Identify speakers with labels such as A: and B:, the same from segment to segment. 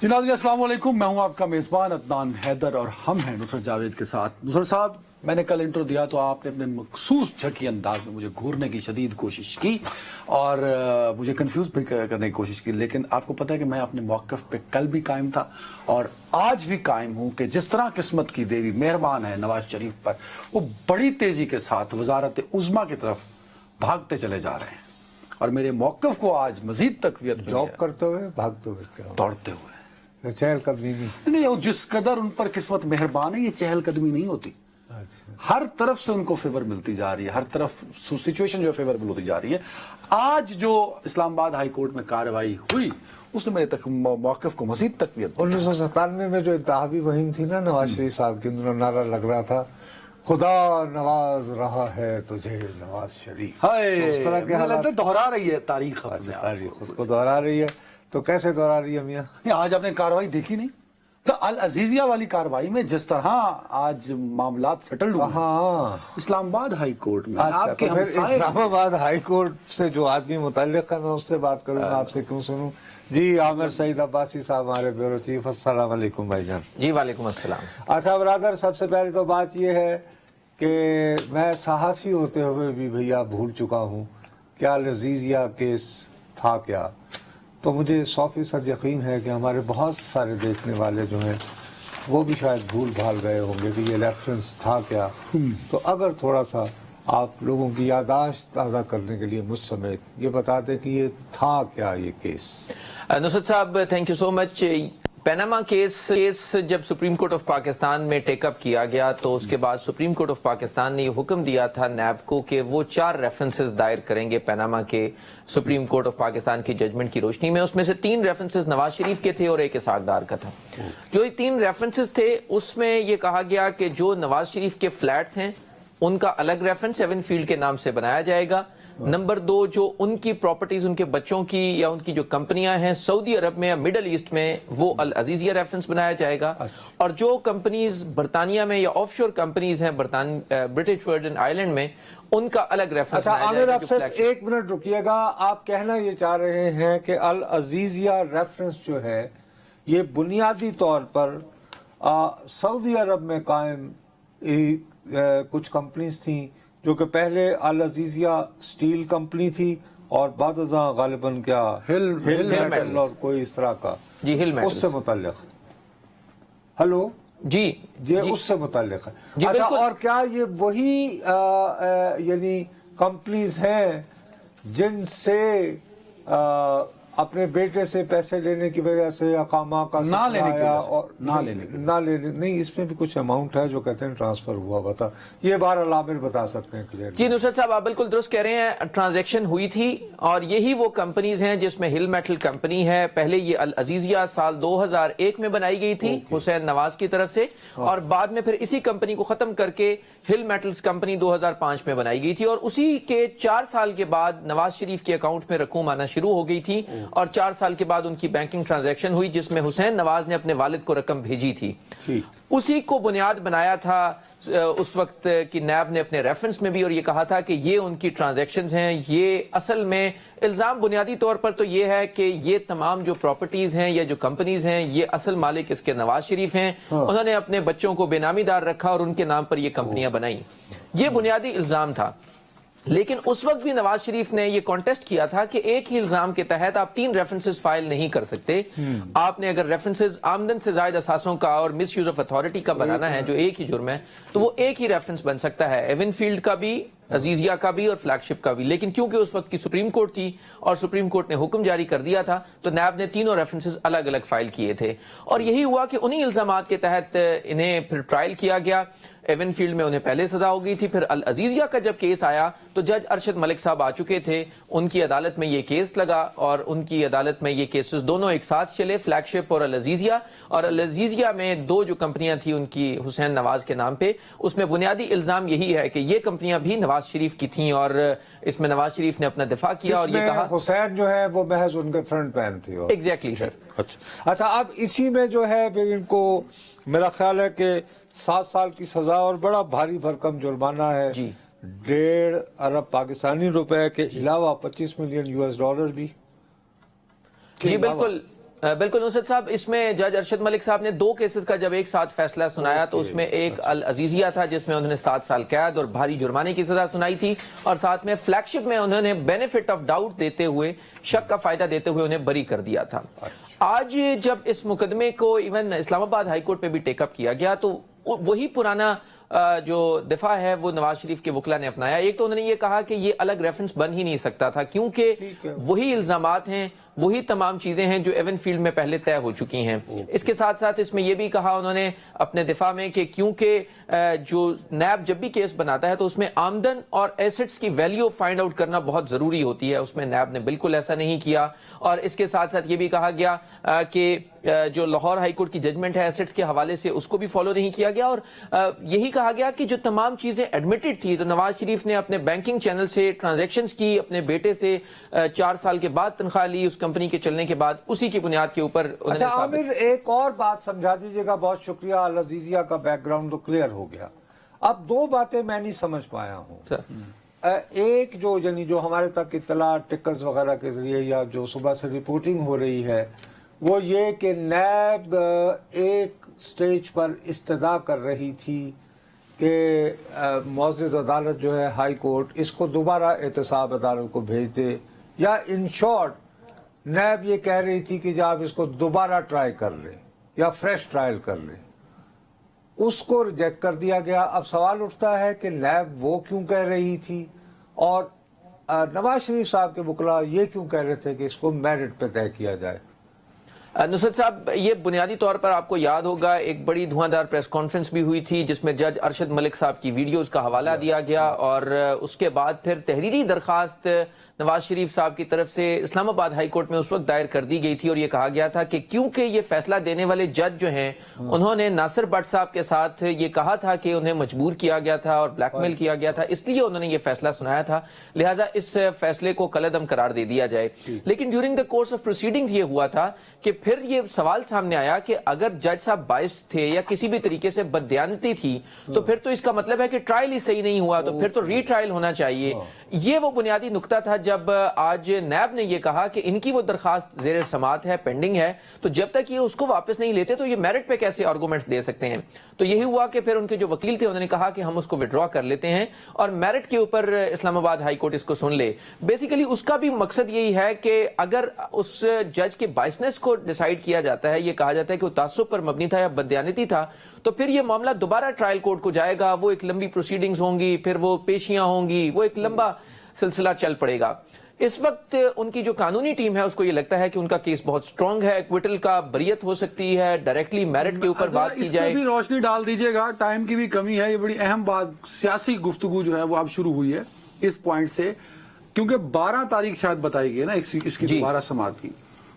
A: جی ناظرین السلام علیکم، میں ہوں آپ کا میزبان عدنان حیدر اور ہم ہیں نصرت جاوید کے ساتھ۔ نصرت صاحب، میں نے کل انٹرو دیا تو آپ نے اپنے مخصوص جھکی انداز میں مجھے گھورنے کی شدید کوشش کی اور مجھے کنفیوز بھی کرنے کی کوشش کی، لیکن آپ کو پتہ ہے کہ میں اپنے موقف پہ کل بھی قائم تھا اور آج بھی قائم ہوں کہ جس طرح قسمت کی دیوی مہربان ہے نواز شریف پر، وہ بڑی تیزی کے ساتھ وزارت عظمیٰ کی طرف بھاگتے چلے جا رہے ہیں اور میرے موقف کو آج مزید تقویت ملی ہے۔
B: جاب کرتے ہوئے، بھاگتے ہوئے، کیا
A: دوڑتے ہوئے،
B: چہل قدمی
A: نہیں، جس قدر ان پر قسمت مہربان ہے یہ چہل قدمی نہیں ہوتی، ہر طرف سے ان کو فیور ملتی جا رہی ہے، ہر طرف سچویشن جو فیوربل ہوتی جا رہی ہے۔ آج جو اسلام آباد ہائی کورٹ میں کارروائی ہوئی اس نے میرے موقف کو مزید تقویت دی۔
B: 1997 میں جو انتخابی مہم تھی نا نواز شریف صاحب کی، انہوں نے نعرہ لگ رہا تھا خدا نواز رہا ہے تجھے نواز شریف، اس طرح کے حالات
A: دہرا رہی ہے تاریخ،
B: تاریخ خود کو دہرا رہی ہے۔ تو کیسے دہرا رہی ہے میاں؟
A: آج آپ نے کارروائی دیکھی نہیں؟ تو العزیزیہ والی کارروائی میں جس طرح آج معاملات سیٹلڈ ہوئے،
B: ہاں،
A: اسلام آباد ہائی کورٹ میں
B: اچھا،
A: آپ کے
B: تو پھر
A: ہمسائے،
B: اسلام آباد ہائی کورٹ سے جو آدمی متعلق ہے میں اس سے بات کروں گا، آپ سے کیوں سنوں؟ جی عامر سعید عباسی صاحب ہمارے بیورو چیف، السلام علیکم بھائی جان۔
C: جی وعلیکم السلام۔
B: اچھا برادر، سب سے پہلے تو بات یہ ہے کہ میں صحافی ہوتے ہوئے بھی بھیا بھول چکا ہوں کیا العزیزیہ کیس تھا کیا، تو مجھے 100% یقین ہے کہ ہمارے بہت سارے دیکھنے والے جو ہیں وہ بھی شاید بھول بھال گئے ہوں گے کہ یہ ریفرنس تھا کیا۔ تو اگر تھوڑا سا آپ لوگوں کی یادداشت تازہ کرنے کے لیے مجھ سمیت یہ بتا دیں کہ یہ تھا کیا یہ کیس۔
C: نصرت صاحب thank you so much. Panama case جب سپریم کورٹ آف پاکستان میں ٹیک اپ کیا گیا تو اس کے بعد سپریم کورٹ آف پاکستان نے یہ حکم دیا تھا نیب کو کہ وہ 4 ریفرنسز دائر کریں گے پیناما کے سپریم کورٹ آف پاکستان کی ججمنٹ کی روشنی میں۔ اس میں سے 3 ریفرنسز نواز شریف کے تھے اور 1 اسحاق ڈار کا تھا۔ جو یہ 3 ریفرنسز تھے اس میں یہ کہا گیا کہ جو نواز شریف کے فلیٹس ہیں ان کا الگ ریفرنس 7 فیلڈ کے نام سے بنایا جائے گا۔ نمبر 2، جو ان کی پراپرٹیز ان کے بچوں کی یا ان کی جو کمپنیاں ہیں سعودی عرب میں یا مڈل ایسٹ میں وہ العزیزیہ ریفرنس بنایا جائے گا، اور جو کمپنیز برطانیہ میں یا آف شور کمپنیز ہیں برٹش ورجن آئلینڈ میں ان کا الگ ریفرنس بنایا جائے گا۔
B: آپ صرف 1 منٹ رکیے گا، آپ کہنا یہ چاہ رہے ہیں کہ العزیزیہ ریفرنس جو ہے یہ بنیادی طور پر سعودی عرب میں قائم کچھ کمپنیز تھیں جو کہ پہلے العزیزیہ سٹیل کمپنی تھی اور بعد ازاں غالباً کیا ہل میٹل اور کوئی اس طرح کا،
C: جی ہل میٹل،
B: اس سے متعلق، ہلو
C: جی
B: یہ اس سے متعلق ہے۔
C: جی
B: اچھا،
C: بالکل۔
B: اور کیا یہ وہی یعنی کمپنیز ہیں جن سے اپنے بیٹے سے پیسے لینے کی وجہ سے اقامہ کا
A: نہ لینے کی وجہ سے،
B: اور نہ لینے، نہیں اس میں بھی کچھ اماؤنٹ ہے جو کہتے ہیں ٹرانسفر ہوا ہوا تھا، یہ بہرحال عامر بتا سکتے ہیں کلیئر۔
C: جی نصرت صاحب آپ بالکل درست کہہ رہے ہیں، ٹرانزیکشن ہوئی تھی اور یہی وہ کمپنیز ہیں جس میں ہل میٹل کمپنی ہے، پہلے یہ العزیزیہ سال 2001 میں بنائی گئی تھی حسین نواز کی طرف سے، اور بعد میں پھر اسی کمپنی کو ختم کر کے ہل میٹلز کمپنی 2005 میں بنائی گئی تھی، اور اسی کے 4 سال کے بعد نواز شریف کے اکاؤنٹ میں رقوم آنا شروع ہو گئی تھی اور 4 سال کے بعد ان کی بینکنگ ٹرانزیکشن ہوئی جس میں حسین نواز نے اپنے والد کو رقم بھیجی تھی۔ اسی کو بنیاد بنایا تھا اس وقت کی نیب نے اپنے ریفرنس میں بھی، اور یہ کہا تھا کہ یہ ان کی ٹرانزیکشنز ہیں۔ یہ اصل میں الزام بنیادی طور پر تو یہ ہے کہ یہ تمام جو پراپرٹیز ہیں یا جو کمپنیز ہیں یہ اصل مالک اس کے نواز شریف ہیں، انہوں نے اپنے بچوں کو بے نامی دار رکھا اور ان کے نام پر یہ کمپنیاں بنائیں، یہ بنیادی الزام تھا۔ لیکن اس وقت بھی نواز شریف نے یہ کانٹیسٹ کیا تھا کہ ایک ہی الزام کے تحت آپ 3 ریفرنسز فائل نہیں کر سکتے، آپ نے اگر ریفرنسز آمدن سے زائد اثاثوں کا اور مس یوز آف اتھارٹی کا بنانا ہے جو ایک ہی جرم ہے تو وہ ایک ہی ریفرنس بن سکتا ہے، ایون فیلڈ کا بھی، عزیزیہ کا بھی اور فلیگ شپ کا بھی۔ لیکن کیونکہ اس وقت کی سپریم کورٹ تھی اور سپریم کورٹ نے حکم جاری کر دیا تھا تو نیب نے تینوں ریفرنسز الگ الگ فائل کیے تھے، اور یہی ہوا کہ انہی الزامات کے تحت انہیں پھر ٹرائل کیا گیا۔ ایون فیلڈ میں انہیں پہلے سزا ہو گئی تھی، پھر العزیزیہ کا جب کیس آیا تو جج ارشد ملک صاحب آ چکے تھے، ان کی عدالت میں یہ کیس لگا اور ان کی عدالت میں یہ کیسز دونوں ایک ساتھ چلے، فلیگ شپ اور العزیزیہ، اور العزیزیہ میں 2 جو کمپنیاں تھیں ان کی حسین نواز کے نام پہ، اس میں بنیادی الزام یہی ہے کہ یہ کمپنیاں بھی نواز شریف کی تھیں، اور اس میں نواز شریف نے اپنا دفاع کیا اور یہ کہا
B: حسین جو ہے وہ محض ان کے فرنٹ مین تھی۔
C: ایگزیکٹلی سر۔
B: اچھا، اب اسی میں جو ہے ان کو میرا خیال ہے کہ 7 سال کی سزا اور بڑا بھاری بھرکم جرمانہ ہے،
C: جی
B: 1.5 ارب پاکستانی روپے کے علاوہ $25 ملین بھی۔
C: جی بالکل، بالکل نصرت صاحب، اس میں جج ارشد ملک صاحب نے 2 کیسز کا جب ایک ساتھ فیصلہ سنایا تو اس میں ایک العزیزیہ تھا جس میں انہوں نے 7 سال قید اور بھاری جرمانے کی سزا سنائی تھی، اور ساتھ میں فلیگ شپ میں انہوں نے بینیفٹ آف ڈاؤٹ دیتے ہوئے، شک کا فائدہ دیتے ہوئے انہیں بری کر دیا تھا۔ آج جب اس مقدمے کو ایون اسلام آباد ہائی کورٹ پہ بھی ٹیک اپ کیا گیا تو وہی پرانا جو دفاع ہے وہ نواز شریف کے وکلا نے اپنایا۔ ایک تو انہوں نے یہ کہا کہ یہ الگ ریفرنس بن ہی نہیں سکتا تھا کیونکہ وہی الزامات ہیں، وہی تمام چیزیں ہیں جو ایون فیلڈ میں پہلے طے ہو چکی ہیں۔ اس کے ساتھ ساتھ اس میں یہ بھی کہا انہوں نے اپنے دفاع میں کہ کیونکہ جو نیب جب بھی کیس بناتا ہے تو اس میں آمدن اور ایسٹس کی ویلیو فائنڈ آؤٹ کرنا بہت ضروری ہوتی ہے، اس میں نیب نے بالکل ایسا نہیں کیا۔ اور اس کے ساتھ ساتھ یہ بھی کہا گیا کہ جو لاہور ہائی کورٹ کی ججمنٹ ہے ایسٹس کے حوالے سے اس کو بھی فالو نہیں کیا گیا، اور یہی کہا گیا کہ جو تمام چیزیں ایڈمیٹڈ تھی تو نواز شریف نے اپنے بینکنگ چینل سے ٹرانزیکشنز کی، اپنے بیٹے سے 4 سال کے بعد تنخواہ لی اس کمپنی کے چلنے کے بعد، اسی کی بنیاد کے اوپر انہوں نے
B: اچھا عامر ایک اور بات سمجھا دیجیے گا، بہت شکریہ، العزیزیہ کا بیک گراؤنڈ تو کلیئر ہو گیا۔ اب 2 باتیں میں نہیں سمجھ پایا ہوں۔ ایک جو یعنی جو ہمارے تک اطلاع ٹکرز وغیرہ کے ذریعے یا جو صبح سے رپورٹنگ ہو رہی ہے وہ یہ کہ نیب ایک سٹیج پر استدعا کر رہی تھی کہ معزز عدالت جو ہے ہائی کورٹ اس کو دوبارہ احتساب عدالت کو بھیج دے، یا ان شارٹ نیب یہ کہہ رہی تھی کہ جب آپ اس کو دوبارہ ٹرائی کر لیں یا فریش ٹرائل کر لیں، اس کو ریجیکٹ کر دیا گیا۔ اب سوال اٹھتا ہے کہ نیب وہ کیوں کہہ رہی تھی اور نواز شریف صاحب کے وکلا یہ کیوں کہہ رہے تھے کہ اس کو میرٹ پہ طے کیا جائے؟
C: نصرت صاحب، یہ بنیادی طور پر آپ کو یاد ہوگا ایک بڑی دھواں پریس کانفرنس بھی ہوئی تھی جس میں جج ارشد ملک صاحب کی ویڈیوز کا حوالہ دیا گیا، اور اس کے بعد پھر تحریری درخواست نواز شریف صاحب کی طرف سے اسلام آباد ہائی کورٹ میں اس وقت دائر کر دی گئی تھی، اور یہ کہا گیا تھا کہ کیونکہ یہ فیصلہ دینے والے جج جو ہیں انہوں نے ناصر بٹ صاحب کے ساتھ یہ کہا تھا کہ انہیں مجبور کیا گیا تھا اور بلیک میل کیا گیا تھا، اس لیے انہوں نے یہ فیصلہ سنایا تھا، لہٰذا اس فیصلے کو کالعدم قرار دے دیا جائے۔ لیکن during the course of proceedings یہ ہوا تھا کہ پھر یہ سوال سامنے آیا کہ اگر جج صاحب بائسڈ تھے یا کسی بھی طریقے سے بددیانتی تھی تو پھر تو اس کا مطلب ہے کہ ٹرائل ہی صحیح نہیں ہوا، تو پھر تو ری ٹرائل ہونا چاہیے۔ یہ وہ بنیادی نقطہ تھا جب آج نیب نے یہ کہا کہ ان کی وہ درخواست زیر سماعت ہے، پینڈنگ ہے، تو جب تک یہ اس کو واپس نہیں لیتے تو یہ میرٹ پہ کیسے آرگومنٹس دے سکتے ہیں۔ تو یہی ہوا کہ پھر ان کے جو وکیل تھے انہوں نے کہا کہ ہم اس کو وڈرا کر لیتے ہیں اور میرٹ کے اوپر اسلام آباد ہائی کورٹ اس کو سن لے۔ بیسیکلی اس کا بھی مقصد یہی ہے کہ اگر اس جج کے بائسنس کو ڈیسائیڈ کیا جاتا ہے، یہ کہا جاتا ہے کہ وہ تعصب پر مبنی تھا یا بددیانتی تھا، تو پھر یہ معاملہ دوبارہ ٹرائل کورٹ کو جائے گا، وہ ایک لمبی پروسیڈنگز ہوں گی، پھر وہ پیشیاں ہوں گی، وہ ایک لمبا سلسلہ چل پڑے گا۔ اس وقت ان کی جو قانونی ٹیم ہے اس کو یہ لگتا ہے کہ ان کا کیس بہت سٹرونگ ہے، ایکویٹل کا بریت ہو سکتی ہے، ڈائریکٹلی میرٹ کے اوپر بات کی جائے۔
A: اس پہ بھی روشنی ڈال دیجیے گا، ٹائم کی بھی کمی ہے، یہ بڑی اہم بات سیاسی گفتگو جو ہے وہ اب شروع ہوئی ہے اس پوائنٹ سے، کیونکہ 12 تاریخ شاید بتائی گئی نا اس کی دوبارہ سماعت کی۔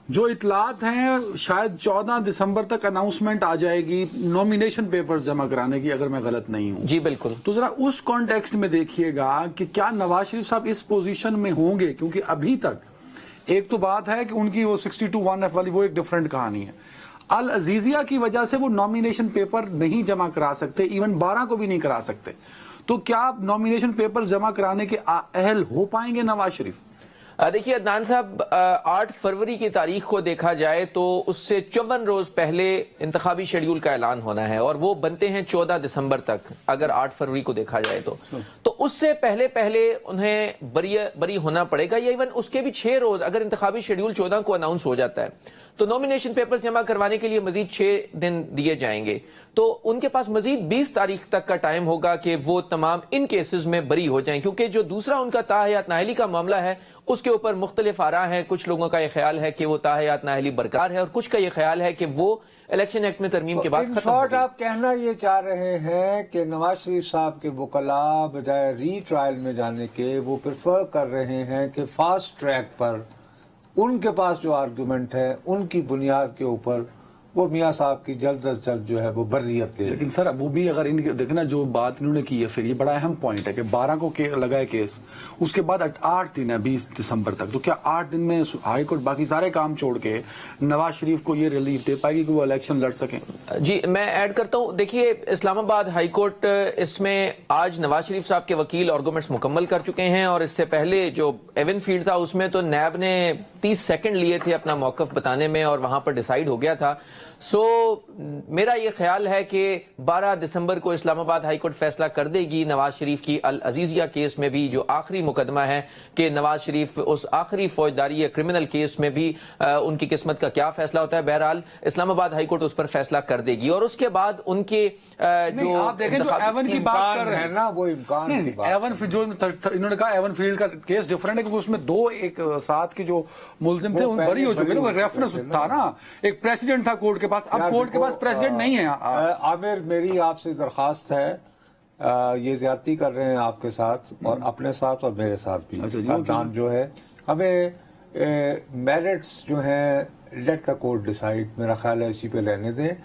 A: جو اطلاعات ہیں شاید 14 دسمبر تک اناؤنسمنٹ آ جائے گی نومینیشن پیپرز جمع کرانے کی، اگر میں غلط نہیں ہوں۔
C: جی بالکل۔
A: تو ذرا اس کانٹیکسٹ میں دیکھیے گا کہ کیا نواز شریف صاحب اس پوزیشن میں ہوں گے، کیونکہ ابھی تک ایک تو بات ہے کہ ان کی وہ 62(1)(f) والی وہ ایک ڈیفرنٹ کہانی ہے، العزیزیہ کی وجہ سے وہ نومینیشن پیپر نہیں جمع کرا سکتے، ایون 12 کو بھی نہیں کرا سکتے، تو کیا نومینیشن پیپر جمع کرانے کے اہل ہو پائیں گے نواز شریف؟
C: دیکھیے عدنان صاحب، 8 فروری کی تاریخ کو دیکھا جائے تو اس سے 54 روز پہلے انتخابی شیڈیول کا اعلان ہونا ہے، اور وہ بنتے ہیں 14 دسمبر تک اگر 8 فروری کو دیکھا جائے تو اس سے پہلے انہیں بری ہونا پڑے گا، یا ایون اس کے بھی 6 روز اگر انتخابی شیڈیول 14 کو اناؤنس ہو جاتا ہے تو نومینیشن پیپرز جمع کروانے کے لیے مزید 6 دن دیے جائیں گے، تو ان کے پاس مزید 20 تاریخ تک کا ٹائم ہوگا کہ وہ تمام ان کیسز میں بری ہو جائیں، کیونکہ جو دوسرا ان کا تاحیات نااہلی کا معاملہ ہے اس کے اوپر مختلف آراء ہیں، کچھ لوگوں کا یہ خیال ہے کہ وہ تاحیات نااہلی برقرار ہے اور کچھ کا یہ خیال ہے کہ وہ الیکشن ایکٹ میں ترمیم کے بعد ختم ہو گئی۔
B: آپ کہنا یہ چاہ رہے ہیں کہ نواز شریف صاحب کے وکلاء بجائے ری ٹرائل میں جانے کے وہ پریفر کر رہے ہیں کہ فاسٹ ٹریک پر ان کے پاس جو آرگومنٹ ہے ان کی بنیاد کے اوپر वो मियाँ साहब की जल्द अज जल्द जो है वो बर्रियत ले लें।
A: लेकिन सर वो भी अगर इन देखें ना जो बात इन्होंने की है, फिर ये बड़ा अहम पॉइंट है कि 12 को लगाए केस, उसके बाद 8 दिन है 20 दिसंबर तक, तो क्या 8 दिन में हाई कोर्ट बाकी सारे काम छोड़ के नवाज शरीफ को ये रिलीफ दे पाएगी कि वो इलेक्शन लड़ सकें?
C: जी मैं ऐड करता हूं, देखिए इस्लामाबाद हाई कोर्ट इसमें आज नवाज शरीफ साहब के वकील आर्गुमेंट्स मुकम्मल कर चुके हैं, और इससे पहले जो एवन फील्ड था उसमें तो नैब ने 30 सेकंड लिए थे अपना मौकफ बताने में और वहां पर डिसाइड हो गया था। सो मेरा ये ख्याल है कि 12 दिसंबर को इस्लामाबाद हाई कोर्ट फैसला कर देगी नवाज शरीफ की अल अजीजिया केस में भी, जो आखिरी मुकदमा है कि नवाज शरीफ उस आखिरी फौजदारी या क्रिमिनल केस में भी उनकी किस्मत का क्या फैसला होता है, बहरहाल इस्लामाबाद हाई कोर्ट उस पर फैसला कर देगी। और उसके बाद उनके
A: जो आप देखें जो एवन की बात कर रहे हैं
B: ना, वो इम्कान की बात
A: एवन जो इन्होंने कहा एवन फील्ड का केस डिफरेंट है क्योंकि उसमें 2 एक साथ के जो मुलजिम थे वो बरी हो चुके, वो रेफरेंस था ना, एक प्रेसिडेंट था कोर्ट के पास, अब कोर्ट के पास प्रेसिडेंट नहीं है।
B: आमिर मेरी आपसे दरखास्त है, ये ज्यादती कर रहे हैं आपके साथ और अपने साथ और मेरे साथ भी। अदनान जो है हमें मेरिट्स जो है लेट द कोर्ट डिसाइड, मेरा ख्याल है इसी पे रहने दें।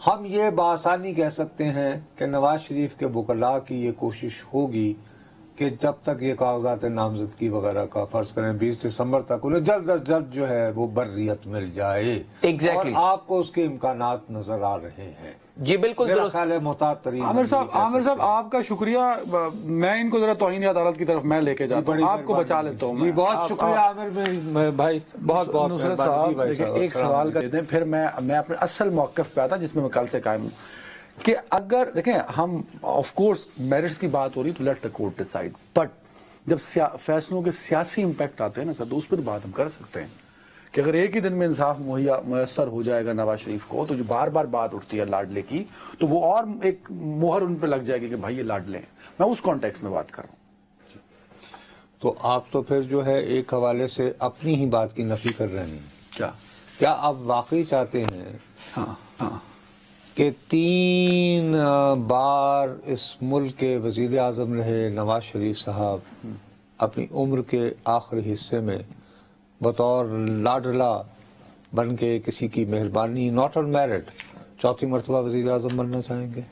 B: हम ये बासानी कह सकते हैं कि नवाज शरीफ के वकला की ये कोशिश होगी कि जब तक ये कागजात नामजदगी वगैरह का फर्ज करें 20 दिसंबर तक उन्हें जल्द अज जल्द जो है वो बर्रियत मिल जाए।
C: Exactly.
B: और आपको उसके इम्कानात नजर आ रहे हैं।
C: जी बिल्कुल
B: मेरा
C: दुरुस्त।
B: ख्याल है मोहताज तरीन।
A: आमिर साहब आपका शुक्रिया, मैं इनको जरा तौहीन अदालत की तरफ मैं लेके जाता हूँ, आपको बचा लेता हूँ।
B: जी बहुत शुक्रिया आमिर भाई, बहुत बहुत
A: नुसरत साहब देखिए एक सवाल कर देते हैं, फिर मैं अपने असल मौक़िफ़ पे आता जिसमें मैं कल से कायम हूँ कि अगर देखें हम ऑफ कोर्स मेरिट्स की बात हो रही तो let the court decide, but जब फैसलों के सियासी इंपैक्ट आते हैं ना सर, तो उस पर बात हम कर सकते हैं कि अगर एक ही दिन में इंसाफ मुयस्सर हो जाएगा नवाज शरीफ को, तो जो बार बार बात उठती है लाडले की, तो वो और एक मोहर उन पे लग जाएगी कि भाई ये लाडले हैं। मैं उस कॉन्टेक्स्ट में बात कर रहा हूँ।
B: तो आप तो फिर जो है एक हवाले से अपनी ही बात की नफी कर रहे हैं। क्या आप वाकई चाहते हैं
A: हाँ
B: कि 3 बार इस मुल्क के वजीर आजम रहे नवाज शरीफ साहब अपनी उम्र के आखिरी हिस्से में बतौर लाडला बन के किसी की मेहरबानी नॉट ऑन मेरिट चौथी मरतबा वजीर आजम बनना चाहेंगे?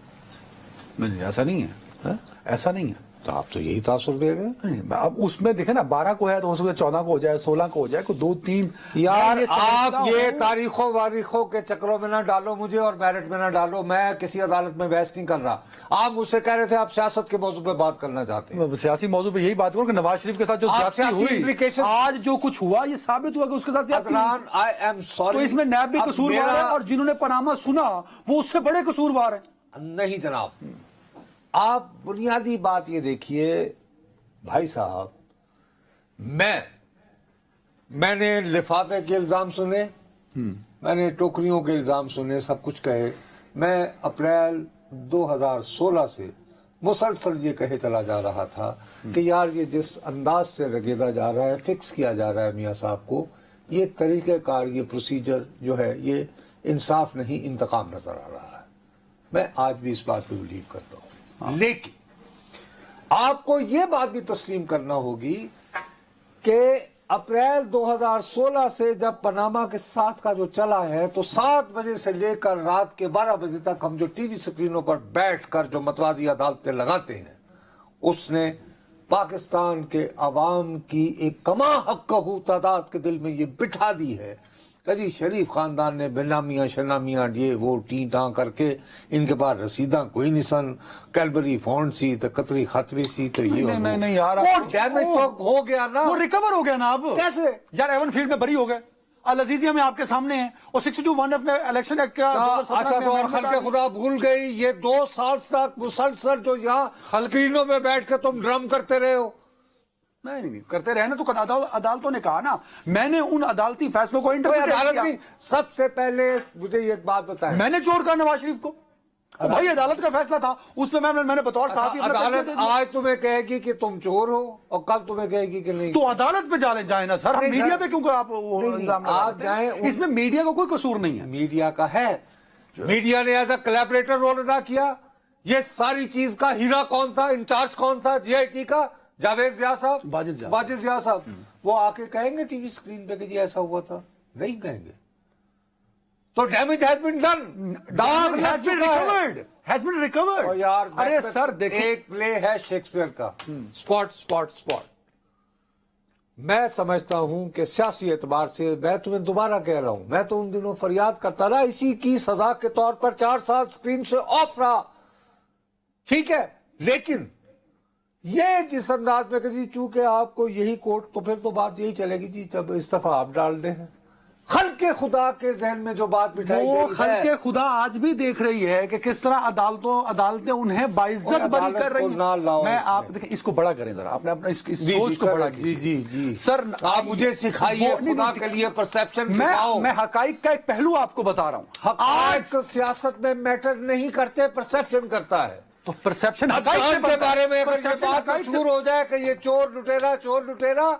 A: नहीं, ऐसा नहीं है, ऐसा नहीं है।
B: तो आप तो यही तासुर दे रहे हैं।
A: नहीं, अब उसमें देखे ना 12 को है तो हो सकता है 14 को हो जाए, 16 को हो जाए, कोई 2-3
B: यार आप ये तारीखों वारीखों के चक्रों में ना डालो मुझे और मेरिट में ना डालो। मैं किसी अदालत में बहस नहीं कर रहा। आप मुझसे कह रहे थे आप सियासत के मौजू पे बात करना चाहते हैं।
A: सियासी मौजू पे यही बात करूं कि नवाज शरीफ के साथ जो
B: सियासी
A: हुई, आज जो कुछ हुआ ये साबित हुआ कि उसके साथ
B: अदनान आई एम सॉरी,
A: तो इसमें नैब भी कसूरवार है और जिन्होंने पनामा सुना वो उससे बड़े कसूरवार है।
B: नहीं जनाब, आप बुनियादी बात ये देखिए भाई साहब, मैंने लिफाफे के इल्जाम सुने, मैंने टोकरियों के इल्जाम सुने, सब कुछ कहे। मैं अप्रैल 2016 से मुसलसल ये कहे चला जा रहा था कि यार ये जिस अंदाज से रगेदा जा रहा है, फिक्स किया जा रहा है मियाँ साहब को, ये तरीक़ेकार, ये प्रोसीजर जो है ये इंसाफ नहीं इंतकाम नजर आ रहा है। मैं आज भी इस बात पे बिलीव करता हूँ। लेकिन आपको ये बात भी तस्लीम करना होगी कि अप्रैल 2016 से जब पनामा के साथ का जो चला है, तो 7 बजे से लेकर रात के 12 बजे तक हम जो टीवी स्क्रीनों पर बैठकर जो मतवाजी अदालतें लगाते हैं, उसने पाकिस्तान के अवाम की एक कमा हक़्क़हू तादाद के दिल में ये बिठा दी है कि जी शरीफ खानदान ने बेनामियाँ शनामियाँ ये वो टी टाँ करके इनके पास रसीदा कोई नहीं सन, कैलबरी फॉन्ड सी तो कतरी खतरी सी तो ये
A: नहीं यार,
B: वो डैमेज तो हो गया ना,
A: वो रिकवर हो गया ना। अब
B: कैसे
A: यार एवन फील्ड में बरी हो गए, अल अजीजिया में आपके सामने है और 62(1) में इलेक्शन एक्ट का
B: अच्छा तो खल्के खुदा भूल गई, ये 2 साल तक मुसलसल जो यहाँ स्क्रीनों में बैठ के तुम ड्रम करते रहे हो।
A: नहीं करते रहे ना, तो अदालतों ने कहा ना, मैंने उन अदालती फैसलों को इंटरप्रेट किया।
B: सबसे पहले मुझे ये बात बताएं,
A: मैंने चोर कहा नवाज शरीफ को, भाई अदालत का फैसला था उसमें मैंने बतौर साहब
B: अदालत आज तुम्हें कहेगी कि तुम चोर हो और कल तुम्हें कहेगी कि नहीं,
A: तो अदालत पे जाए ना सर, हम मीडिया पे क्यों आप जाए? इसमें मीडिया का कोई कसूर नहीं है,
B: मीडिया का है। मीडिया ने एज अ कोलैबोरेटर रोल अदा किया। ये सारी चीज का हीरा कौन था, इंचार्ज कौन था जीआईटी का? जावेद जिया साहब, वाजिद जिया साहब। वो आके कहेंगे टीवी स्क्रीन पे कि जी ऐसा हुआ था? नहीं कहेंगे। तो डैमेज हैज बीन डन, दाग लग
A: has been
B: चुका है।
A: recovered, has been recovered।
B: और यार
A: अरे सर देखिए,
B: एक प्ले है शेक्सपियर का, स्पॉट स्पॉट स्पॉट। मैं समझता हूं कि सियासी एतबार से, मैं तुम्हें दोबारा कह रहा हूं, मैं तो उन दिनों फरियाद करता रहा, इसी की सजा के तौर पर 4 साल स्क्रीन से ऑफ रहा, ठीक है। लेकिन ये जिस अंदाज में कि जी चूंकि आपको यही कोर्ट, तो फिर तो बात यही चलेगी जी जब इस्तीफा आप डाल दें। खल्के खुदा के जहन में जो बात बिठाई
A: वो
B: गई
A: खल्के
B: है,
A: खुदा आज भी देख रही है कि किस तरह अदालतें उन्हें बाइज्जत
B: और
A: बरी
B: अदालत
A: कर रही
B: को ना लाओ
A: मैं
B: इसमें।
A: आप देखिए, इसको बड़ा करें जरा, आपने अपना इस
B: जी,
A: सोच
B: जी,
A: को बड़ा
B: जी,
A: कीजिए।
B: जी, जी।
A: सर
B: आप मुझे सिखाइए,
A: वो- नहीं,
B: खुदा
A: नहीं,
B: के लिए परसेप्शन सिखाओ।
A: मैं हकाइक का एक पहलू आपको बता रहा हूं।
B: आज सियासत में मैटर नहीं करते, परसेप्शन करता है।
A: तो परसेप्शन
B: हकाइक के बारे में अगर ये बात मशहूर हो जाए कि ये चोर लुटेरा,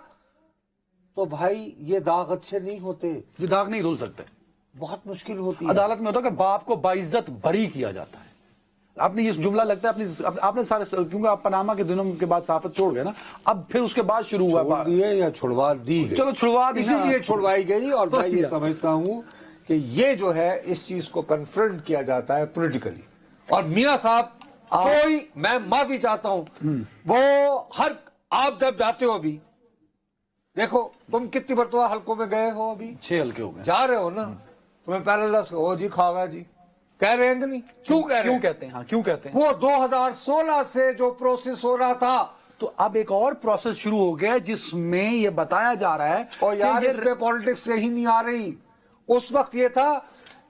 B: तो भाई ये दाग अच्छे नहीं होते,
A: ये दाग नहीं धुल सकते।
B: बहुत मुश्किल होती है।
A: अदालत में होता है कि बाप को बाइज्जत बरी किया जाता है। आपने ये जुमला लगता है आपने सारे, क्योंकि आप पनामा के दिनों के बाद साफत छोड़ गए ना, अब फिर उसके बाद शुरू हुआ
B: छोड़ दिए या छुड़वा दी गई?
A: चलो छुड़वा दी ना।
B: इसीलिए छुड़वाई गई। और मैं ये समझता हूं कि ये जो है इस चीज को कन्फ्रंट किया जाता है पॉलिटिकली। और मियां साहब, कोई, मैं माफी चाहता हूं, वो हर, आप जब जाते हो अभी, देखो तुम कितनी मरतबा हलकों में गए हो, अभी
A: 6 हल्के हो गए।
B: जा रहे हो ना, तुम्हें पहले लफ्ज ओ जी खागा जी कह रहे हैं कि नहीं? क्यों कह रहे
A: क्यों
B: हैं?
A: कहते हैं? हाँ, क्यों कहते हैं?
B: वो 2016 से जो प्रोसेस हो रहा था,
A: तो अब एक और प्रोसेस शुरू हो गया है जिसमें ये बताया जा रहा है
B: और यार
A: कि ये
B: इसमें पॉलिटिक्स से ही नहीं आ रही। उस वक्त ये था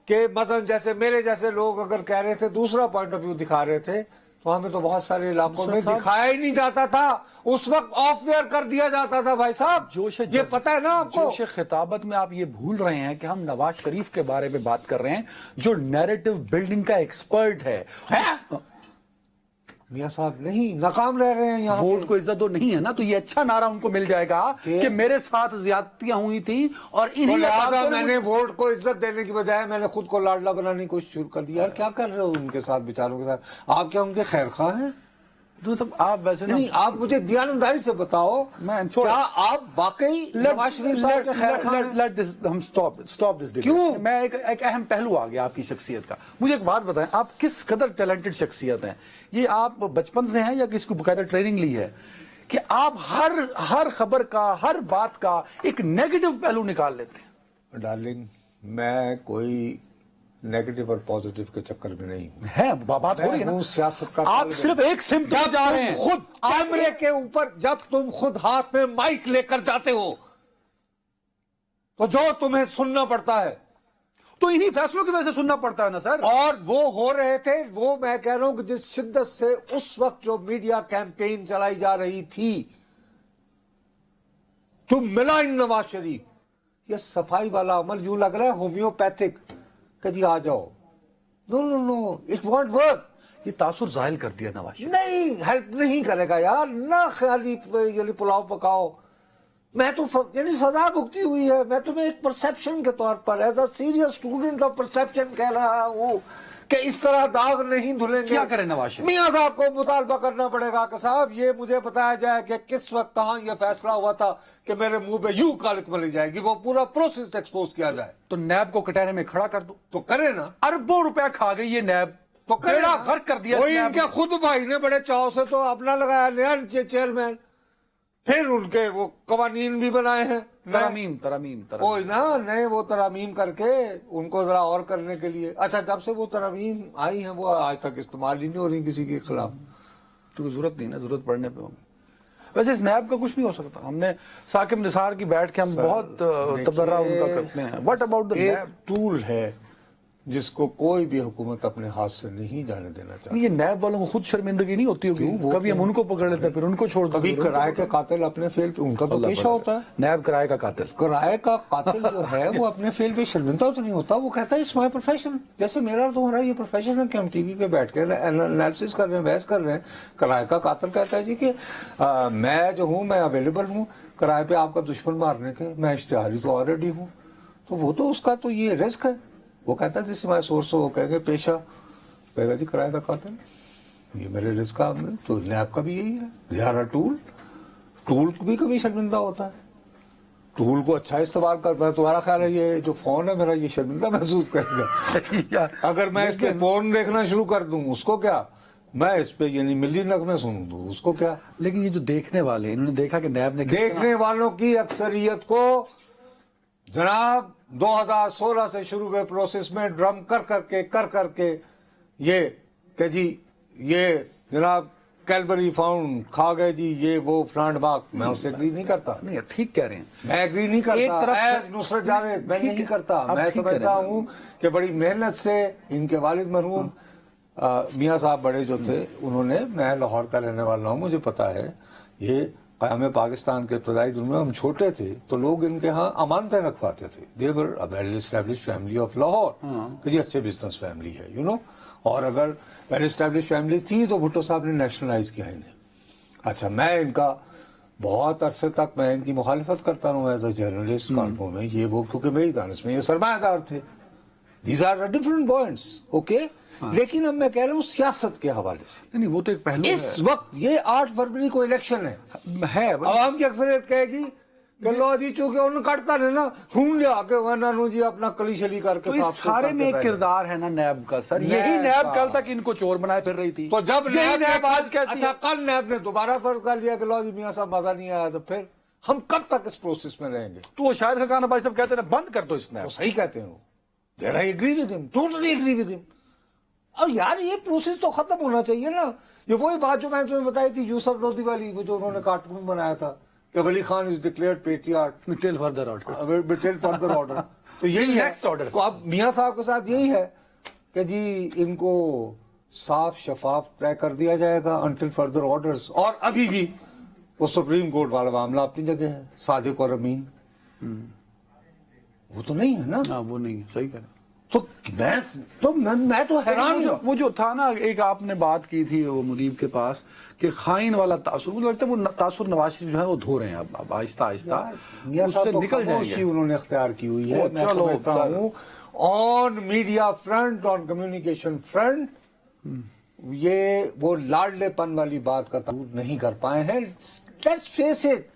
B: कि मसलन जैसे मेरे जैसे लोग अगर कह रहे थे, दूसरा पॉइंट ऑफ व्यू दिखा रहे थे, तो हमें तो बहुत सारे इलाकों में दिखाया ही नहीं जाता था। उस वक्त ऑफ वेयर कर दिया जाता था भाई साहब। ये पता है ना आपको?
A: जोश खिताबत में आप ये भूल रहे हैं कि हम नवाज शरीफ के बारे में बात कर रहे हैं, जो नैरेटिव बिल्डिंग का एक्सपर्ट है?
B: मियां साहब नहीं, नाकाम रह रहे हैं यहाँ।
A: वोट को इज्जत दो नहीं है ना, तो ये अच्छा नारा उनको मिल जाएगा कि मेरे साथ ज्यादतियां हुई थी और
B: तो
A: इन्हीं
B: लिहाजा मैंने वोट को इज्जत देने की बजाय मैंने खुद को लाडला बनाने की कोशिश शुरू कर दी। यार क्या कर रहे हो उनके साथ, बेचारों के साथ? आप क्या उनके खैर खा हैं?
A: तो सब आप वैसे
B: नहीं, आप मुझे दयानंदारी से बताओ, क्या आप वाकई नवाज शरीफ साहब के खैर खा हैं?
A: लेट दिस, हम स्टॉप दिस।
B: क्यों?
A: मैं एक अहम पहलू आ गया आपकी शख्सियत का। मुझे एक बात बताएं, आप किस कदर टैलेंटेड शख्सियत हैं? ये आप बचपन से हैं या किसको बकायदा ट्रेनिंग ली है कि आप हर खबर का, हर बात का एक नेगेटिव पहलू निकाल लेते हैं?
B: डार्लिंग, मैं कोई नेगेटिव और पॉजिटिव के चक्कर में नहीं हूँ।
A: है बात हो रही है ना,
B: सियासत का
A: आप सिर्फ एक सिम्टम जा रहे हैं।
B: खुद कैमरे के ऊपर जब तुम खुद हाथ में माइक लेकर जाते हो, तो जो तुम्हें सुनना पड़ता है,
A: तो इन्हीं फैसलों की वजह से सुनना पड़ता है ना सर।
B: और वो हो रहे थे, वो मैं कह रहा हूं कि जिस शिद्दत से उस वक्त जो मीडिया कैंपेन चलाई जा रही थी, तुम मिला इन नवाज शरीफ, ये सफाई वाला अमल यूं लग रहा है होम्योपैथिक, कि जी आ जाओ। No no no, it won't work.
A: ये तासुर जाहिल कर दिया नवाज शरीफ।
B: नहीं, हेल्प नहीं करेगा यार, ना खाली यानी पुलाव पकाओ। मैं तो यानी सजा भुगती हुई है, मैं तुम्हें एक परसेप्शन के तौर पर as a serious student of perception कह रहा हूं कि इस तरह दाग नहीं धुलेंगे।
A: क्या करें नवाज शरीफ?
B: मियां साहब को मुतालबा करना पड़ेगा कि साहब ये मुझे बताया जाए कि किस वक्त कहां ये फैसला हुआ था कि मेरे मुंह पे यूं कालिक मली जाएगी, वो पूरा प्रोसेस एक्सपोज किया जाए।
A: तो नैब को कटहरे में खड़ा कर दो।
B: तो करे ना,
A: अरबों रुपए खा गई ये नैब,
B: तो करे
A: बेड़ा
B: ना।
A: गर्क कर दिया
B: वो
A: इस नैब
B: इनके
A: ने।
B: खुद भाई ने बड़े चाव से तो अपना लगाया नया चेयरमैन, फिर उनके वो कवानीन भी बनाए हैं,
A: तरामीम
B: कोई ना नए वो तरामीम करके उनको जरा और करने के लिए। अच्छा, जब से वो तरामीम आई हैं वो आज तक इस्तेमाल ही नहीं हो रही किसी के खिलाफ।
A: तो जरूरत नहीं ना, जरूरत पड़ने पे होगी। वैसे इस नैब का कुछ नहीं हो सकता। हमने साकिब निसार की बैठ के हम बहुत तबर्रा उनका करते हैं। What about the NAB?
B: Tool है जिसको कोई भी हुकूमत अपने हाथ से नहीं जाने देना चाहती।
A: ये नैब वालों को खुद शर्मिंदगी नहीं होती होगी? कभी हम उनको पकड़ लेते हैं, फिर उनको छोड़ देते
B: कभी
A: हैं।
B: किराए के कातिल अपने फेल पे, उनका तो पेशा होता है।
A: नैब किराए का कातिल,
B: किराए का कातिल जो है वो अपने फेल पे शर्मिंदा तो नहीं होता, वो कहता है इट्स माय प्रोफेशन। जैसे मेरा और तुम्हारा ये प्रोफेशन है कि हम टीवी पे बैठ के एनालिसिस कर रहे हैं, बहस कर रहे हैं। किराए का कातिल कहता है जी कि मैं जो हूँ, मैं अवेलेबल हूँ किराए पे आपका दुश्मन मारने के, मैं इश्तिहारी तो ऑलरेडी हूँ। तो वो तो उसका तो ये रिस्क है। वो कहता है जिससे मैं सोर्स, वो कहेंगे पेशा, कहेगा जी किराए का कातिल, ये मेरे रिस्क का। तो नैब का भी यही है, they are a tool. Tool भी कभी शर्मिंदा होता है, टूल को अच्छा इस्तेमाल कर। मैं तुम्हारा ख्याल है ये जो फोन है मेरा, ये शर्मिंदा महसूस करेगा अगर मैं इस पे पोर्न देखना शुरू कर दूं? उसको क्या, मैं इस पे यानी मिली नगमे सुनूं तो उसको क्या?
A: लेकिन ये जो देखने वाले हैं, इन्होंने देखा कि नैब ने
B: देखने वालों की अक्सरियत को जनाब 2016 से शुरू हुए प्रोसेस में ड्रम कर करके ये कि जी ये जनाब कैलबरी फाउंड खा गए जी, ये वो फ्लांट बाग, मैं उससे एग्री नहीं करता।
A: नहीं, ठीक कह रहे हैं,
B: मैं एग्री नहीं
A: एक
B: करता।
A: तरफ
B: एज नुसरत जावेद मैं
A: ठीक
B: नहीं
A: है,
B: करता।
A: आप
B: मैं
A: ठीक कह रहे
B: समझता
A: हैं।
B: हूँ कि बड़ी मेहनत से इनके वालिद मरहूम मियाँ साहब बड़े जो थे, उन्होंने, मैं लाहौर का रहने वाला हूँ, मुझे पता है, ये क़याम पाकिस्तान के इब्तदाई दिनों में हम छोटे थे तो लोग इनके यहाँ अमानतें रखवाते थे। They were a well established family of Lahore, कि जी अच्छे बिजनेस फैमिली है, यू नो। और अगर वेल एस्टैब्लिश्ड फैमिली थी तो भुट्टो साहब ने नेशनलाइज किया इन्हें। अच्छा, मैं इनका बहुत अरसे तक मैं इनकी मुखालिफत करता रहा एज अ जर्नलिस्ट कानपुर में, ये वो, क्योंकि मेरी दानिश में ये सरमायादार थे। These are different points, okay. लेकिन अब मैं कह रहा हूँ सियासत के हवाले से,
A: नहीं, वो तो एक पहलू
B: इस वक्त ये 8 फरवरी को इलेक्शन है,
A: है
B: आवाम की अक्सरियत कहेगी कि लो जी चूंकि उन्होंने काटता नहीं ना खून ले आके वरना जी अपना कली शली करके
A: तो इस
B: साफ
A: सारे में एक किरदार है ना नैब का सर। यही
B: नैब
A: नैब
B: का।
A: कल तक इनको चोर बनाए फिर रही थी,
B: तो जब
A: यही
B: नैब
A: नैब आज कहती
B: अच्छा
A: है।
B: कल नैब ने दोबारा फर्ज कर लिया कि लो जी मियाँ साहब मजा नहीं आया, तो फिर हम कब तक इस प्रोसेस में रहेंगे?
A: तो वो शायद खान भाई साहब कहते हैं बंद कर दो इस नैब।
B: वो सही कहते हैं, there I agree with him, totally agree with him. और यार ये प्रोसेस तो खत्म होना चाहिए ना। ये वही बात जो मैंने तुम्हें बताई थी यूसुफ लोधी वाली, वो जो उन्होंने कार्टून बनाया था कि Wali Khan is declared patriot
A: till further order,
B: till further order. तो यही है
A: Next orders.
B: तो अब मियाँ साहब के साथ यही है कि जी इनको साफ शफाफ तय कर दिया जाएगा अंटिल फर्दर ऑर्डर्स। और अभी भी वो सुप्रीम कोर्ट वाला मामला अपनी जगह है, सादिक और अमीन वो तो नहीं है ना।
A: हाँ, वो नहीं, सही कह रहे हैं।
B: तो मैं तो हैरान हूँ।
A: वो जो था ना, एक आपने बात की थी वो मुनीब के पास कि खाइन वाला तासुर, मुझे लगता है वो तासुर नवाज शरीफ जो है वो धो रहे हैं अब आहिस्ता आहिस्ता
B: मियाँ
A: उससे
B: साहब तो
A: निकल
B: खामोशी
A: जाएंगे।
B: उन्होंने अख्तियार की हुई है।
A: वो
B: मैं
A: चलो,
B: समझता
A: सर।
B: हूँ on media front, on communication front, ये वो लाडलेपन वाली बात का तबूर नहीं कर पाए हैं। लेट्स फेस इट,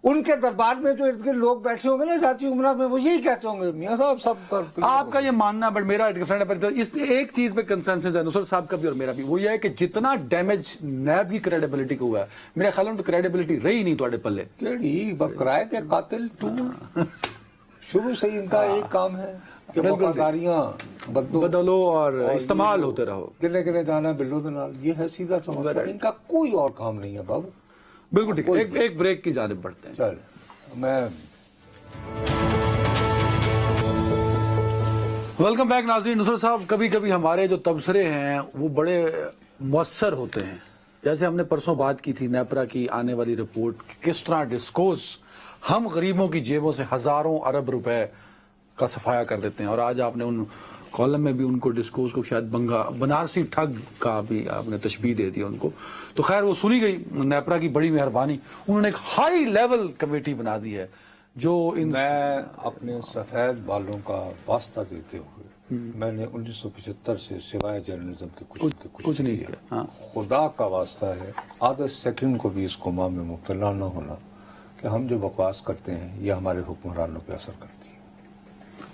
B: उनके दरबार में जो इर्द गिर्द लोग बैठे होंगे ना जाती उम्र में, वो यही कहते होंगे मियाँ साहब सब पर।
A: आपका ये मानना, बट मेरा डिफरेंट है। इस एक चीज पे कंसेंसस है नुसरत साहब का भी और मेरा भी, वो ये है कि जितना डैमेज नैब की क्रेडिबिलिटी को हुआ है, मेरे ख्याल में तो क्रेडिबिलिटी रही नहीं तुम्हारे पल्ले।
B: केड़ी बकराए के कातिल टू शुरू से ही इनका एक काम है कि वफादारियां
A: बदलो और इस्तेमाल होते रहो।
B: गिले गिले जाना बिल्लो दे नाल, ये है सीधा समझ। इनका कोई और काम नहीं है बाबू।
A: बिल्कुल ठीक है, एक ब्रेक की जानिब बढ़ते हैं।
B: चल मैं
A: वेलकम बैक नाज़रीन। नुसरत साहब, कभी कभी हमारे जो तबसरे हैं वो बड़े मुअस्सर होते हैं। जैसे हमने परसों बात की थी नेपरा की आने वाली रिपोर्ट, किस तरह डिस्कोर्स हम गरीबों की जेबों से हजारों अरब रुपए का सफाया कर देते हैं। और आज आपने उन कॉलम में भी उनको डिस्कोर्स को शायद बनारसी ठग का भी आपने तशबीह दे दी उनको। तो खैर वो सुनी गई, नेपरा की बड़ी मेहरबानी, उन्होंने एक हाई लेवल कमेटी बना दी है जो इन
B: मैं अपने सफेद बालों का वास्ता देते हुए मैंने 1975 से सिवाय जर्नलिज्म के कुछ नहीं किया।
A: हाँ।
B: खुदा का वास्ता है आधा सेकंड को भी इस गुमा में मुब्तला न होना कि हम जो बकवास करते हैं ये हमारे हुक्मरानों पे असर करती है।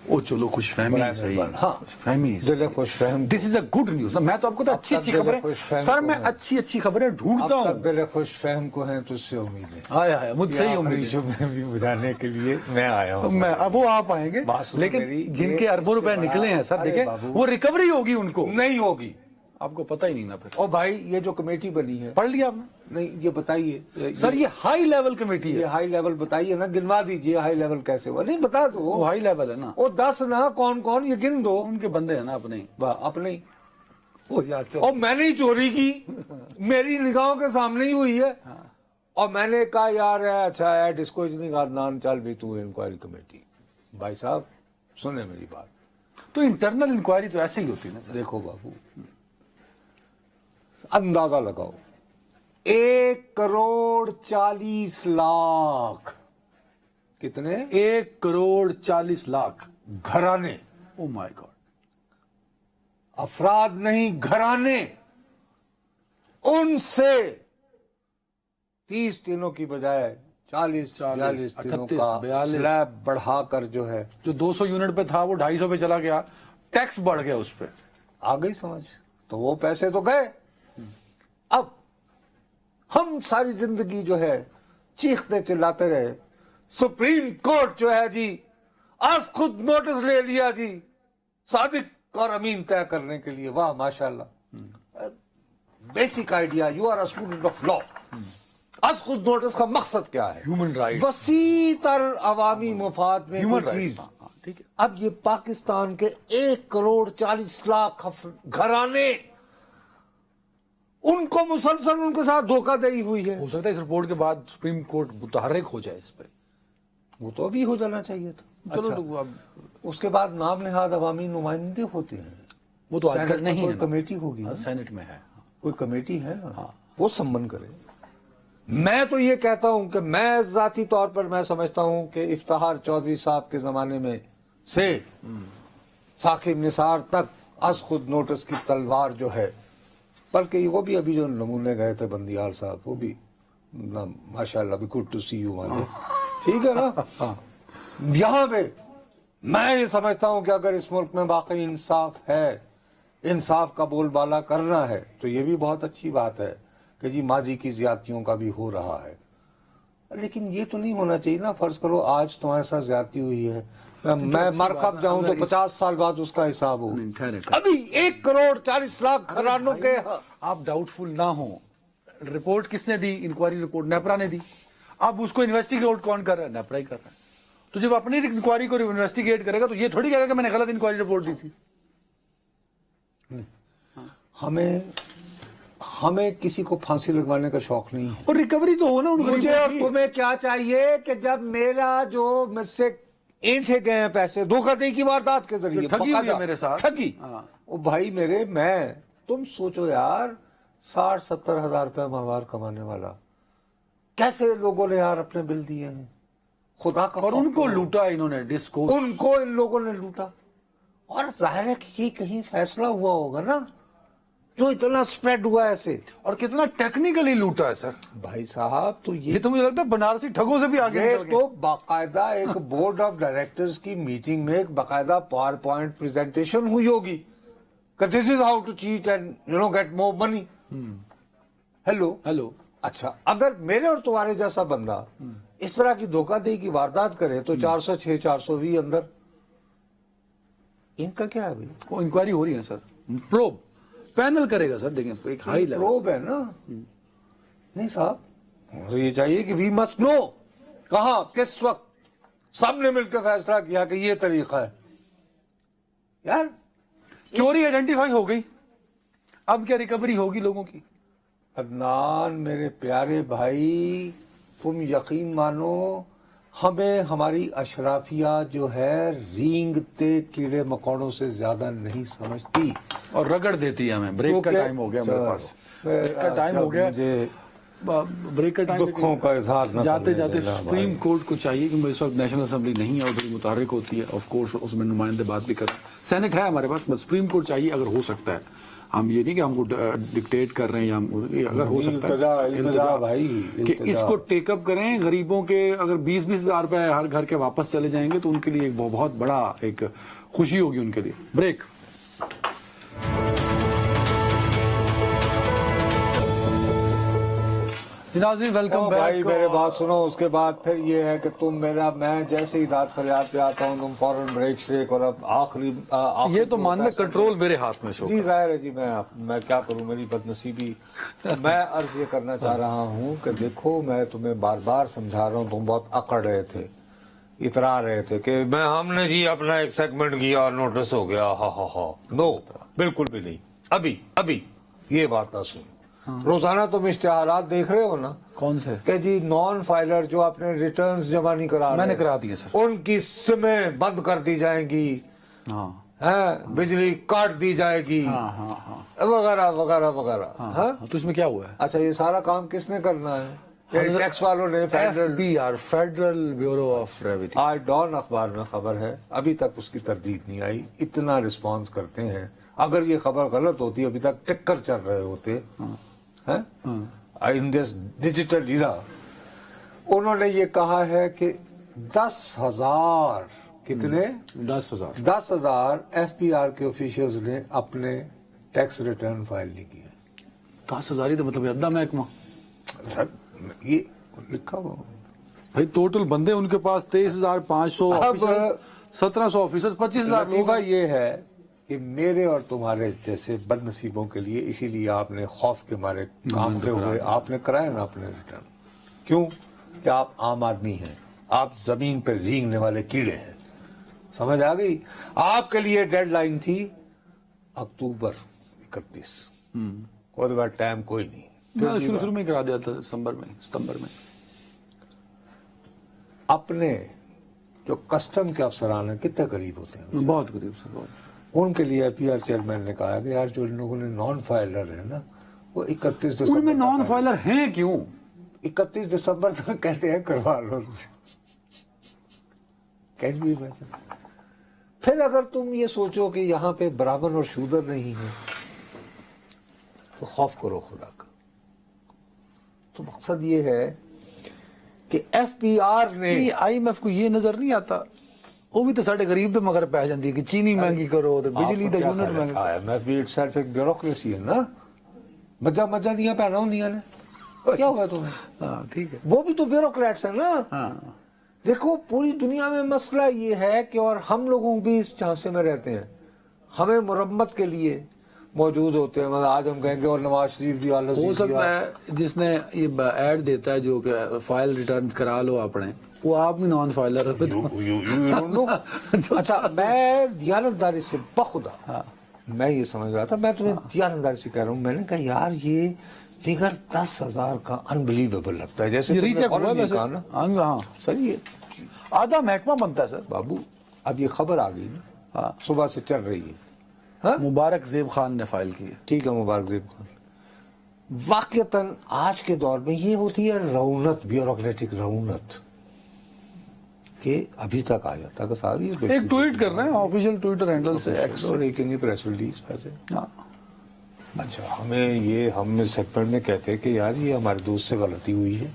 A: ओ चलो, खुश फहमी सही है।
B: हाँ,
A: फहमी
B: दिल खुश फहम।
A: This is a good news ना। मैं तो आपको तो अच्छी अच्छी खबरें सर, मैं अच्छी अच्छी खबरें ढूंढता हूँ।
B: दिल खुश फहम को है तुझसे उम्मीद है।
A: आया है, मुझसे ही उम्मीद है।
B: में भी बुझाने के लिए मैं आया हूँ।
A: मैं अब वो आप आएंगे, लेकिन जिनके अरबों रुपए निकले हैं सर, देखें वो रिकवरी होगी उनको
B: नहीं होगी,
A: आपको पता ही नहीं ना। फिर
B: ओ भाई ये जो कमेटी बनी है,
A: पढ़ लिया आपने?
B: नहीं ये बताइए
A: सर, ये हाई लेवल कमेटी
B: ये
A: है।
B: हाई लेवल बताइए ना, गिनवा दीजिए हाई लेवल कैसे हुआ। नहीं बता दो,
A: वो हाई लेवल है ना।
B: वो 10 ना, कौन कौन ये गिन दो।
A: उनके बंदे हैं ना अपने ही।
B: अपने ही।
A: ओ यार चलो।
B: और मैंने ही चोरी की, मेरी निगाहों के सामने ही हुई है। और मैंने कहा यार अच्छा है डिस्को इतनी गादनान, चल भी तू इंक्वायरी कमेटी। भाई साहब सुने मेरी बात,
A: तो इंटरनल इंक्वायरी तो ऐसे ही होती है ना सर।
B: देखो बाबू, अंदाजा लगाओ 1,40,40,00,000 कितने?
A: 1,40,40,00,000
B: घराने,
A: ओ माय गॉड,
B: अफराद नहीं घराने, उनसे 30 दिनों की बजाय 40-42 दिनों
A: 38,
B: का
A: 42
B: स्लैब बढ़ाकर जो है
A: जो 200 यूनिट पे था वो 250 पे चला गया, टैक्स बढ़ गया उस पे।
B: आ गई समझ, तो वो पैसे तो गए। अब हम सारी जिंदगी जो है चीखते चिल्लाते रहे, सुप्रीम कोर्ट जो है जी आज खुद नोटिस ले लिया जी सादिक और अमीन तय करने के लिए। वाह माशाल्लाह, basic idea, you are a student of law. आज खुद नोटिस का मकसद क्या है?
A: ह्यूमन राइट,
B: वसी तर अवामी मुफाद में
A: ह्यूमन
B: कोई
A: राइट,
B: चीज।
A: ठीक है।
B: अब ये पाकिस्तान के 1,40,00,000 घराने, उनको मुसलसल उनके साथ धोखाधड़ी हुई है।
A: हो सकता है इस रिपोर्ट के बाद सुप्रीम कोर्ट मुतहर्रिक हो जाए इस पे।
B: वो तो अभी हो जाना चाहिए था।
A: चलो
B: अच्छा,
A: तो अब
B: उसके बाद नाम निहाद अवामी नुमाइंदे होते हैं,
A: वो तो आजकल
B: सेनेट में
A: नहीं
B: कोई
A: है ना।
B: कमेटी होगी ना,
A: सेनेट में है।
B: कोई कमेटी है ना, वो संबंध करे। मैं तो ये कहता हूं कि मैं जाती तौर पर मैं समझता हूं कि इफ्तिखार चौधरी साहब के जमाने में से साकिब निसार तक आज खुद नोटिस की तलवार जो है, बल्कि वो भी अभी जो नमूने गए थे बंदियाल साहब, वो भी ना माशाल्लाह भी गुड टू सी यू वाले, ठीक है ना। यहां पे मैं ये समझता हूं कि अगर इस मुल्क में वाकई इंसाफ है, इंसाफ का बोलबाला करना है, तो ये भी बहुत अच्छी बात है कि जी माजी की ज्यादतियों का भी हो रहा है। लेकिन ये तो नहीं होना चाहिए ना, फर्ज करो आज तुम्हारे साथ ज्यादती हुई है, मैं मर कब जाऊं तो 50 साल बाद उसका हिसाब हो।
A: नहीं, ठहरे।
B: अभी 1,40,00,000 घरानों के
A: आप डाउटफुल ना हो, रिपोर्ट किसने दी? इंक्वायरी रिपोर्ट नेपरा ने दी। अब उसको इन्वेस्टिगेट कौन कर रहा है? नेपरा ही कर रहा है। तो जब अपनी इंक्वायरी को इन्वेस्टिगेट करेगा तो ये थोड़ी कहेगा कि मैंने गलत इंक्वायरी रिपोर्ट दी थी।
B: हमें किसी को फांसी लगवाने का शौक नहीं है।
A: और रिकवरी तो हो ना उन
B: मुझे
A: गरीबों
B: और
A: की।
B: तुम्हें क्या चाहिए कि जब मेरा जो मुझसे ऐंठे गए हैं पैसे धोखाधड़ी की वारदात के जरिए,
A: जो ठगी हुई है
B: बकायदा
A: मेरे साथ।
B: ठगी,
A: हाँ।
B: ओ भाई मेरे, मैं तुम सोचो यार 60-70 हजार रुपए माहवार कमाने वाला, कैसे लोगों ने यार अपने बिल दिए हैं, खुदा का
A: और
B: खौफ
A: उनको
B: करो।
A: लूटा इन्होंने, डिस्को।
B: उनको इन लोगों ने लूटा। और जाहिर है कि ये कहीं फैसला हुआ होगा ना, जो इतना स्प्रेड हुआ है ऐसे।
A: और कितना टेक्निकली लूटा है सर।
B: भाई साहब तो
A: ये तो मुझे लगता है बनारसी ठगों से भी आगे
B: ये
A: निकल गए।
B: तो बाकायदा एक बोर्ड ऑफ डायरेक्टर्स की मीटिंग में एक बाकायदा पावर पॉइंट प्रेजेंटेशन हुई होगी कि this is how to cheat and get more money. Hello. अच्छा, अगर मेरे और तुम्हारे जैसा बंदा इस तरह की धोखाधड़ी की वारदात करे तो 406 420 अंदर, इनका क्या है भाई?
A: वो इंक्वायरी हो रही है सर, प्रोब पैनल करेगा सर, देखें एक हाई लेवल।
B: प्रोब है ना। नहीं साहब, तो ये चाहिए कि वी मस्ट नो कहां किस वक्त सबने मिलकर फैसला किया कि ये तरीका है। यार
A: चोरी आइडेंटिफाई हो गई, अब क्या रिकवरी होगी लोगों की?
B: अदनान मेरे प्यारे भाई, तुम यकीन मानो हमें हमारी अशराफिया जो है रींगते कीड़े मकोड़ों से ज्यादा नहीं समझती
A: और रगड़ देती है हमें। ब्रेक का टाइम हो गया मेरे पास, ब्रेक का टाइम हो गया,
B: मुझे
A: ब्रेक का टाइम।
B: दुखों का इजहार न
A: जाते
B: करने
A: जाते
B: देना
A: सुप्रीम
B: भाई।
A: कोर्ट को चाहिए कि इस वक्त नेशनल असेंबली नहीं है, उधर मुतहर्रिक होती है, ऑफ कोर्स उसमें नुमाइंदे बात भी कर, सेनेट है हमारे पास, बस सुप्रीम कोर्ट चाहिए अगर हो सकता है। हम ये नहीं कि हमको डिक्टेट कर रहे हैं, या अगर हो सकता है
B: इल्तिजा भाई,
A: कि
B: इल्तिजा।
A: इसको टेकअप करें। गरीबों के अगर 20-20 हजार रुपए हर घर के वापस चले जाएंगे तो उनके लिए एक बहुत बड़ा एक खुशी होगी उनके लिए। ब्रेक। नाज़रीन वेलकम
B: ओ
A: बैक।
B: भाई मेरे बात सुनो, उसके बाद फिर ये है कि तुम मेरा, मैं जैसे ही दाद फरियाद पे आता हूँ तुम फौरन ब्रेक श्रेक, और अब आखिरी
A: ये तो मान ले कंट्रोल मेरे हाथ में शो।
B: जी जाहिर है जी, मैं क्या करूं, मेरी बदनसीबी। मैं अर्ज ये करना चाह रहा हूं कि देखो, मैं तुम्हें बार बार समझा रहा हूं, तुम बहुत अकड़ रहे थे, इतरा रहे थे कि हमने जी अपना एक सेगमेंट किया और नोटिस हो गया, हा। नो, बिल्कुल भी नहीं। अभी ये बात ना सुन। रोजाना तुम इश्तिहारात देख रहे हो ना?
A: कौन से?
B: कि जी नॉन फाइलर जो अपने रिटर्न्स जमा नहीं करा रहे,
A: मैंने करा दिए सर।
B: उनकी सिमें बंद कर दी जाएंगी,
A: हाँ
B: है, बिजली काट दी जाएगी,
A: हाँ,
B: वगैरह वगैरह वगैरह। हाँ?
A: तो इसमें क्या हुआ है?
B: अच्छा, ये सारा काम किसने करना है? टैक्स वालों ने, federal
A: FBR, federal bureau of revenue.
B: आज डॉन अखबार में खबर है, अभी तक उसकी तरदीद नहीं आई। इतना रिस्पांस करते हैं, अगर ये खबर गलत होती अभी तक टिक्कर चल रहे होते हैं इन दिस डिजिटल इरा। उन्होंने ये कहा है कि 10,000 कितने
A: 10,000
B: 10,000 FBR के ऑफिशियल्स ने अपने टैक्स रिटर्न फाइल नहीं किए।
A: 10,000 ही तो मतलब अद्धा महकमा
B: सर ये लिखा हुआ
A: भाई, टोटल बंदे उनके पास 23,500
B: अब
A: 1,700 ऑफिसर्स, 25,000 लोग
B: लतीफा ये है कि मेरे और तुम्हारे जैसे बदनसीबों के लिए इसीलिए आपने खौफ के मारे कांपते हुए आपने कराया ना अपने रिटर्न। क्यों? कि आप आम आदमी हैं, आप जमीन पर रेंगने वाले कीड़े हैं। समझ आ गई? आपके लिए डेडलाइन थी अक्टूबर 31। उसके बाद टाइम कोई नहीं।
A: शुरू में करा दिया था सितंबर में।
B: अपने जो कस्टम के अफसरान हैं कितने करीब होते हैं,
A: बहुत करीब से, बहुत।
B: उनके लिए FBR चेयरमैन ने कहा कि यार जो इन लोगों ने नॉन फाइलर है ना, वो 31 दिसंबर
A: उनमें नॉन फाइलर हैं क्यों?
B: 31 दिसंबर तक कहते हैं करवा लो। Can be imagine? फिर अगर तुम ये सोचो कि यहाँ पे ब्राह्मण और शूद्र नहीं है तो खौफ करो खुदा का। तो मकसद ये है कि FBR ने
A: IMF को ये नजर नहीं आता, वो भी तो साढ़े गरीब तो मगर पै जाती है कि चीनी महंगी करो तो बिजली का यूनिट महंगी।
B: IMF भी इटसेल्फ एक ब्यूरोक्रेसी है ना। मजा दिया पहना दिया ने क्या हुआ तुम्हें?
A: हाँ ठीक है,
B: वो भी तो ब्यूरोक्रेट्स है ना।
A: हाँ
B: देखो पूरी दुनिया में मसला ये है कि और हम लोगों भी इस झांसे में रहते हैं, हमें मुरम्मत के लिए मौजूद होते हैं। मतलब आज हम कहेंगे और नवाज शरीफ भी
A: हो सकता है जिसने ये ऐड देता है जो कि फाइल रिटर्न करा लो अपने, वो आप भी नॉन फाइलर है।
B: अच्छा, मैं दियानतदारी से बखुदा मैं ये समझ रहा था, मैं तुम्हें दियानतदारी से कह रहा हूँ, मैंने कहा यार ये फिगर 10,000 का अनबिलीवेबल लगता है। जैसे
A: रीचेक हुआ वैसे,
B: कहा ना।
A: हाँ
B: सर ये
A: आधा महकमा बनता है सर।
B: बाबू अब ये खबर आ गई ना,
A: हाँ
B: सुबह से चल रही है। हाँ?
A: मुबारक जेब खान ने फाइल की है।
B: ठीक है, मुबारक जेब खान। वाकईतन आज के दौर में ये होती है रौनत, ब्यूरोक्रेटिक रौनत के अभी तक आ जाता कि साहब ये
A: एक ट्वीट कर रहे हैं ऑफिशियल ट्विटर हैंडल से एक्स।
B: और एक इन्हीं प्रेस रिलीज वैसे।
A: हाँ
B: अच्छा, हम इस सेगमेंट में कहते हैं कि यार ये हमारे दोस्त से गलती हुई है,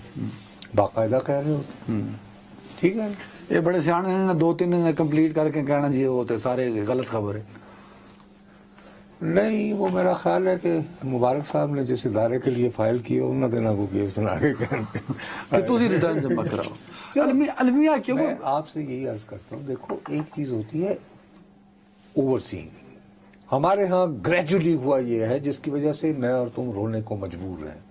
B: बाकायदा कह रहे होते। ठीक है,
A: ये बड़े सियाने ने 2-3 दिन कंप्लीट करके कहना चाहिए होते सारे गलत खबर है।
B: नहीं, वो मेरा ख्याल है कि मुबारक साहब ने जिस इदारे के लिए फाइल की उन्होंने देना को केस बना के
A: कि तुसी रिटर्न जमा कराओ। अलमिया क्यों?
B: मैं आपसे यही अर्ज करता हूँ, देखो एक चीज होती है ओवरसीइंग, हमारे यहाँ ग्रेजुअली हुआ ये है जिसकी वजह से मैं और तुम रोने को मजबूर हैं।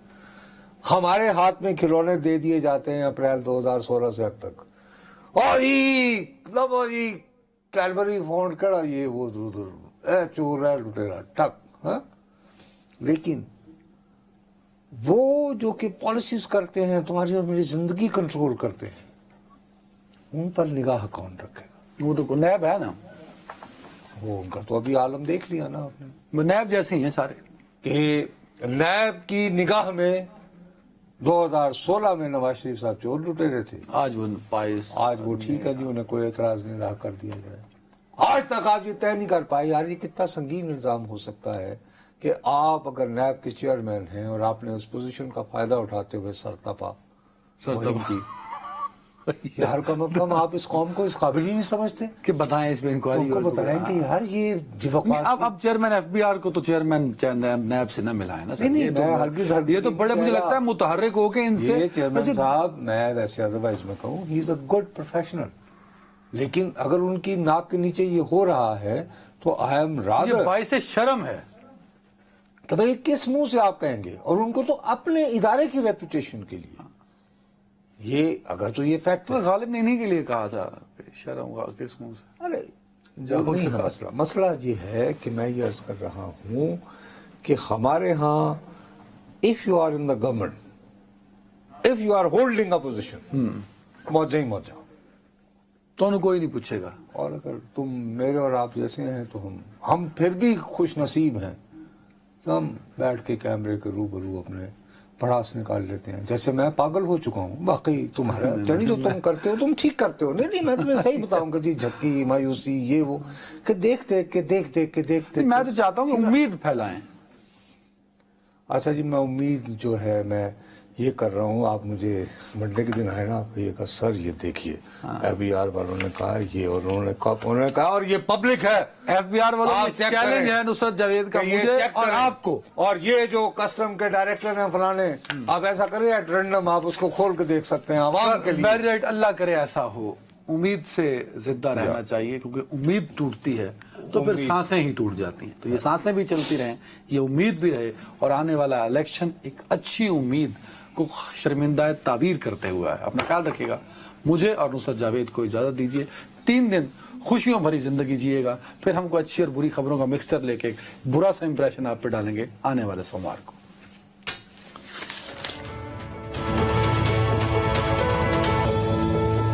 B: हमारे हाथ में खिलौने दे दिए जाते हैं अप्रैल 2016 से अब तक, और ये कैडबरी फोन कड़ा ये वो चोर है लुटेरा टक। हाँ? लेकिन वो जो कि पॉलिसीज करते हैं तुम्हारी और मेरी जिंदगी कंट्रोल करते हैं, उन पर निगाह कौन रखेगा?
A: वो तो नैब है ना,
B: वो उनका तो अभी आलम देख लिया ना आपने,
A: वो नैब जैसे ही हैं सारे।
B: कि नैब की निगाह में 2016 में नवाज शरीफ साहब चोर लुटेरे थे,
A: आज वो पाइस,
B: आज वो ठीक है जी, उन्हें कोई एतराज नहीं रहा, कर दिया जाए। आज तक आप ये तय नहीं कर पाए यार ये कितना संगीन इल्जाम हो सकता है कि आप अगर नैब के चेयरमैन हैं और आपने उस पोजीशन का फायदा उठाते हुए सरतपा यार कम से कम आप इस कौम को इस काबिल ही नहीं समझते
A: कि बताएं इस पे इंक्वायरी
B: उनको बताएं कि यार ये
A: अब चेयरमैन FBR को तो चेयरमैन नैब से ना मिला है ना सर। ये तो बड़े मुझे लगता है मुतहर्रिक हो के इनसे।
B: चेयरमैन साहब मैं वैसे अदरवाइज में कहूँ he is a good professional, लेकिन अगर उनकी नाक के नीचे ये हो रहा है तो आई एम रादर
A: बाइस शर्म है।
B: तो भाई किस मुंह से आप कहेंगे? और उनको तो अपने इदारे की रेपुटेशन के लिए ये अगर तो ये फैक्ट है।
A: गालिब ने इन्हीं के लिए कहा था शर्म का किस मुंह से।
B: अरे जब नहीं मसला ये है कि मैं ये अर्ज कर रहा हूं कि हमारे यहाँ if you are in the government, if you are holding a position, मौजा ही मौजा,
A: तो उन्हें कोई नहीं पूछेगा।
B: और अगर तुम मेरे और आप जैसे हैं तो हम फिर भी खुश नसीब हैं कि हम बैठ के कैमरे के रूबरू अपने पड़ास निकाल लेते हैं। जैसे मैं पागल हो चुका हूँ, बाकी तुम्हारा नहीं जो तुम करते हो तुम ठीक करते हो। नहीं मैं तुम्हें सही बताऊंगा जी, झक्की मायूसी ये वो कि देख देख के
A: मैं तो चाहता हूँ उम्मीद फैलाएं।
B: अच्छा जी, मैं उम्मीद जो है मैं ये कर रहा हूँ, आप मुझे मंडे के दिन आए ना, आप कहिएगा सर ये देखिए FBR वालों ने कहा ये, और उन्होंने कहा, और ये पब्लिक है,
A: FBR वालों
B: आप
A: में
B: check
A: चैलेंज
B: करें।
A: है नुसरत जावेद का
B: कि ये
A: मुझे
B: check
A: और
B: करें।
A: आपको।
B: और ये जो कस्टम के डायरेक्टर हैं फलाने, आप ऐसा करें एट रैंडम, आप उसको खोल के देख सकते हैं आवाम के लिए।
A: वेरी राइट, अल्लाह करे ऐसा हो। उम्मीद से जिंदा रहना चाहिए, क्योंकि उम्मीद टूटती है तो फिर सांसें ही टूट जाती हैं। तो ये सांसें भी चलती रहें, ये उम्मीद भी रहे, और आने वाला इलेक्शन एक अच्छी उम्मीद को शर्मिंदा ताबीर करते हुआ है। अपना ख्याल रखिएगा। मुझे और नुसरत जावेद को इजाजत दीजिए। 3 दिन खुशियों भरी जिंदगी जिएगा, फिर हमको अच्छी और बुरी खबरों का मिक्सचर लेके बुरा सा इंप्रेशन आप पे डालेंगे आने वाले सोमवार को।